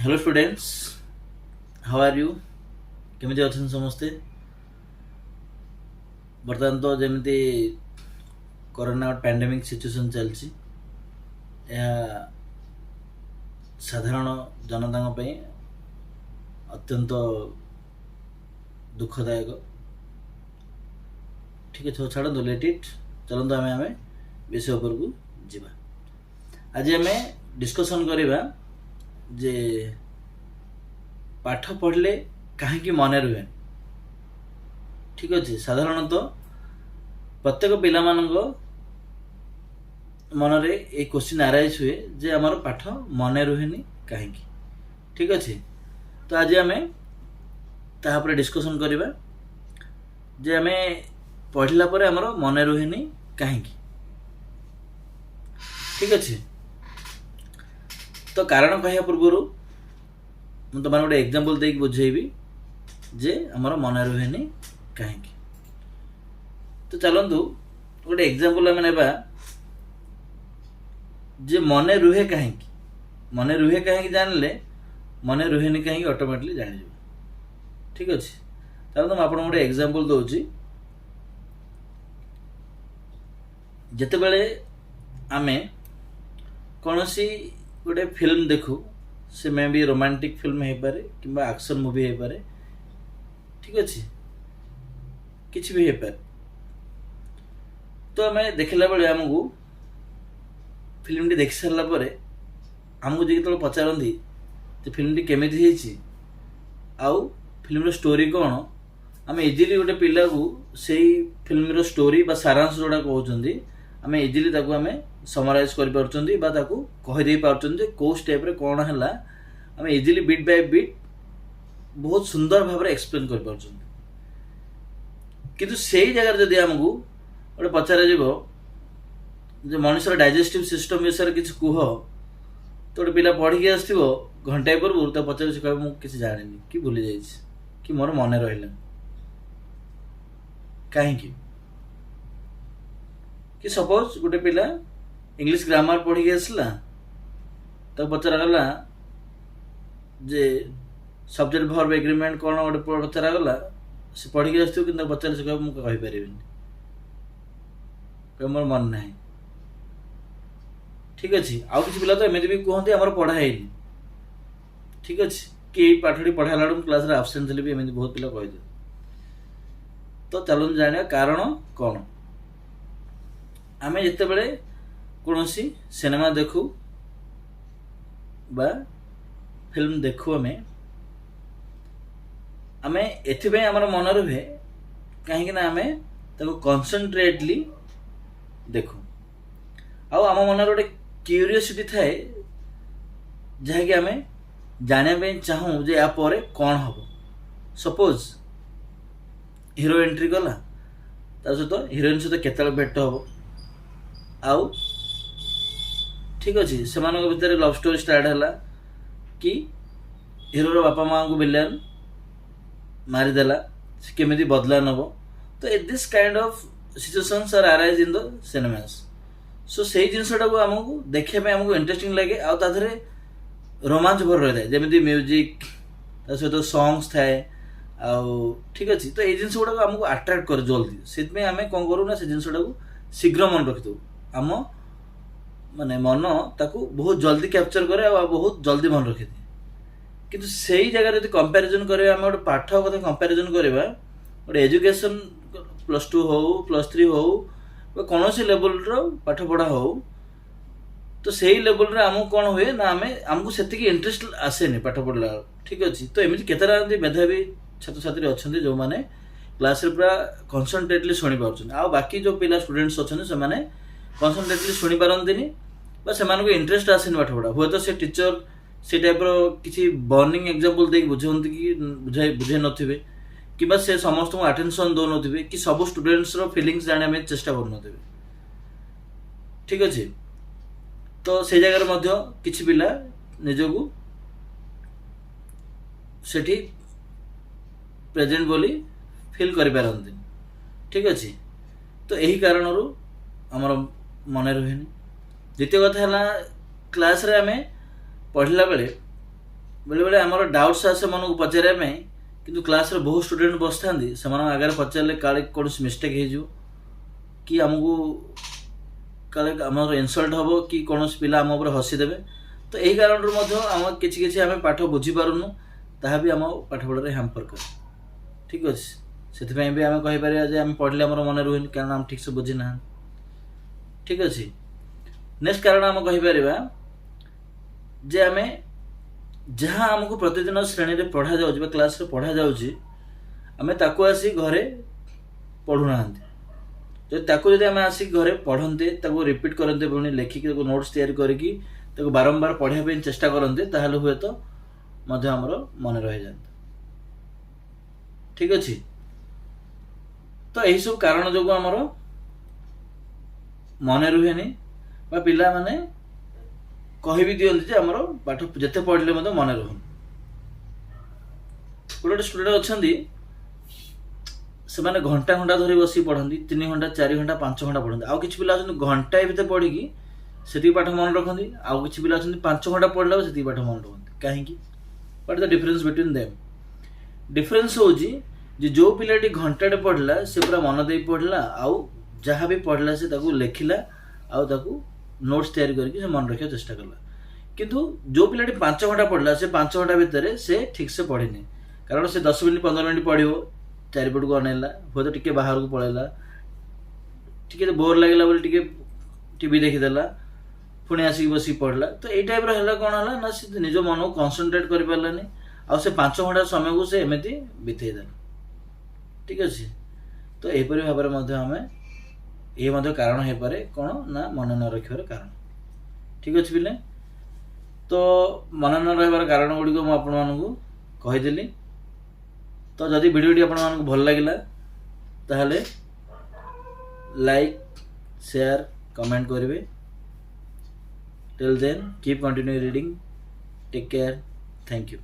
Hello students, how are you? केमिति अछन समस्ते? बर्तमान तो जेमिति कोरोना पैंडेमिक सिचुएशन चलछि, यह साधारण जनता ପାଇଁ अत्यंत दुखदायक। ठीक है, छाड़ो लेट इट। चलते आम विषय उपर को जीवा। आज आम डिस्कसन करवा जे पाठ पढ़ले कहीं मन रुहे। ठीक अच्छे, साधारणतः प्रत्येक पिला मनरे ये क्वेश्चन आराइज हुए जे आमर पाठ मन रुहेनी कहीं। ठीक अच्छे, तो आज आम तापर डिस्कसन करवा जे आम पढ़ला पर आमर मन रुहेनी कहीं। ठीक अच्छे, तो कारण कह पूर्व मुझे तुम गोटे एग्जांपल देक बुझेबी जे आमर मन रुहेनी कहीं। तो चलतु गोटे एग्जांपल आम नेबा जे मन रुहे कहीं। मन रुहे कहीं जानले मन रुहेनी कहीं ऑटोमेटिकली जान। ठीक अच्छे, चलो तुम आपको गोटे एग्जांपल दूची। जिते बड़े आमे कौन सी गोटे फिल्म देखू, से मे भी रोमांटिक फिल्म हो पारे कि एक्शन मूवी हो पारे। ठीक अच्छे, किसी भी हो पारे। तो आम देखला बेले आमको फिल्म टी देख सारा पर आमको जो पचारती तो फिल्म टी केमिति होइछि आउ फिल्म स्टोरी कौन, आम इजिली गोटे पिला को से फिल्म स्टोरी बा सारांश जोड़ा कहते आम इजिली आम समराइज कर कहीदे पार्टी कौ स्टेप रे कौन है, आम इजिली बिट बाय बिट बहुत सुंदर भाव में एक्सप्लेन कर पार्टी। किंतु से जगह जदि आमको गोटे पचार जो मनुष्य डाइजेस्टिव सिस्टम विषय किसी कह, तो गोटे पिला पढ़ी आसो घंटाए पूर्व तो पचार से कह मुझे जानी कि भूली जाइए कि मोर मन रहा कहीं। कि सपोज गोटे पिला इंग्लिश ग्रामर पढ़ी आसला तो पचरागला जे सब्जेक्ट वर्ब एग्रीमेंट कौन गोटे पचरागला, से पढ़ी आस कि पचार से कह मुझे कहीपर मोर मन ना। ठीक अच्छे, आउ किसी पिला तो एमती भी कहते आमर पढ़ा है। ठीक अच्छे, कि पाठी पढ़ाला क्लास रे आबसेंट थे भी एमती बहुत पिला कहीदे। तो चलो जाना कारण कौन। आम जिते बड़े कौन सी सिनेमा देखू बा फिल्म देखू आम एथि आमर मन रुहे कहीं आम कॉन्सेंट्रेटली देखू। आम मन गोटे क्यूरियोसिटी थाए जहाँकि आम जाना चाहूँ जे यापर कौन हम। सपोज हीरो एंट्री कला सहित हिरोइन सहित केतल भेट हम आउ। ठीक अच्छे, से भितर लव स्टोरी स्टार्ट है कि हिरोर बापा माँ को विलेन मारिदेला, से केमिति बदला नब। तो this kind of situations are arise in the cinemas. So से जिनसटा को आमको देखा आमको इंटरेस्टिंग लगे आधे रोमांच भर रही है जमी म्यूजिक सहित सॉन्ग्स थाए आउ। ठीक अच्छे, तो ये जिन गुड़ा आमको अट्राक्ट कर जल्दी से आम कौन करूँ ना से जिनसटा को शीघ्र मन रखिदू। आम माने मन ताकू बहुत जल्दी कैप्चर करे बहुत जल्दी मन रखिदे। किंतु से ही जगह यदि कंपैरिजन करबा आम गोटे पाठ कथा कंपैरिजन करबा गोटे एजुकेशन +2 हो +3 हो कौन सी लेवल रो पाठ पढ़ा हो, तो से ही लेवल रे आमको कौन हुए ना आमको से इंटरेस्ट आसेनी पाठ पढ़ला। ठीक अच्छे, तो एमती केतरा मेधावी छात्र छात्री अच्छा जो मैंने क्लास रे पूरा कन्संट्रेटली शुणी पार्छन आ बाकी जो पिला स्टूडेंट्स अच्छा से कन्संट्रेटली शुणी पारंतिनी बा से इंटरेस्ट आसेनी पाठ पढ़ा। हुए तो से टीचर से टाइप किसी बर्निंग एग्जांपल देक बुझाते कि बुझे नथिबे कि से समस्त को अटेंशन दो नथिबे कि सब स्टूडेंट्स रो फीलिंग्स जाने चेष्टा कर नथिबे। ठीक अच्छे, तो से जगह मध्य किछि पिला निजको सेठी प्रेजेंट बोली फील करि पारंती। ठीक अच्छे, तो यही कारण आमर मन रुहेनी। द्वितीय कथा है क्लास रे आमे पढ़ला बेले बेले बेले आमर डाउट्स आसे मन को पचारे कि क्लास रे बहुत स्टूडेंट बस था से आगे पचारे काले कौन मिस्टेक हो कि आमको काले आमर इनसल्ट हम कि कौन पिला आम उपर हसीदेवे तो यही कारण आम कि आम पाठ बुझीपारूनु ताहा भी आम पाठपढ़ा हैम्पर कर ठीक अच्छे से भी आम कहीपर आम पढ़ले आम मन रुहन कारण आम ठीक से बुझी ना ठीक अच्छे नेक्स्ट कारण आम कहीपर जे आम जहाँ आमको प्रतिदिन श्रेणी रे पढ़ा जाउछि क्लास रे पढ़ा जाउछि आमे ताको आसी घरे पढ़ुना जो ताको यदि आमे आसी घरे पढ़ंते ताको रिपीट करंते पुणी लेखिक नोट्स तैयारी करके ताको बारंबार पढ़िया पे चेष्टा करंते ताहले हुए तो मध्य हमर मन रहि जांता ठीक अछि तो एही सब कारण जोगो हमर मन रुहेनी बा पिला माने कहि भी दियंती जे हमर पाठ जते पढ़ले मते मन रहन गोटे स्टूडेंट अछंती से माने घंटा घंटा धरी बसी पढ़ंती 3 घंटा 4 घंटा 5 घंटा पढ़ंती आउ किछि पिला अछंती घंटा भीतर पढ़ी कि सेती पाठ मन रखंती आउ किछि पिला अछंती 5 घंटा पढ़ला सेती पाठ मन रखंती काहे कि what is the difference between them difference होजी जे जो पिलाटी घंटाटे पढ़ला से पूरा मन दे पढ़ला आउ जहाँ भी पढ़ला से ताकू लेखिला आउ ताकू नोट्स तैयारी करके से मन रखा चेष्टा कला किंतु जो पिलाटी 5 घंटा पढ़ला से 5 घंटा भितर से ठीक से पढ़ेनि कारण से 10 मिनट 15 मिनट पढ़ो चारिपट को अनेला हो तो टिके बाहर को पळेला टिके बोर लागला बोली टिके टीवी देखिदेला पुणी आसिक बसी पढ़ला तो ये टाइप रहा कौन है ना से निज मन को कन्संट्रेट कर पारानी आ से 5 घंटा समय को से एमती बितेदेला ठीक अच्छे तो यहपरी भाव में आम ये कारण हो पारे कौन ना मन न रखार कारण ठीक अच्छे पिले तो मन न रहार कारण गुड़िक मुझे कहीदेली तो जदि वीडियोटी आपको भल लगे ताहले लाइक शेयर कमेंट करेंगे till then keep continue reading take care thank you.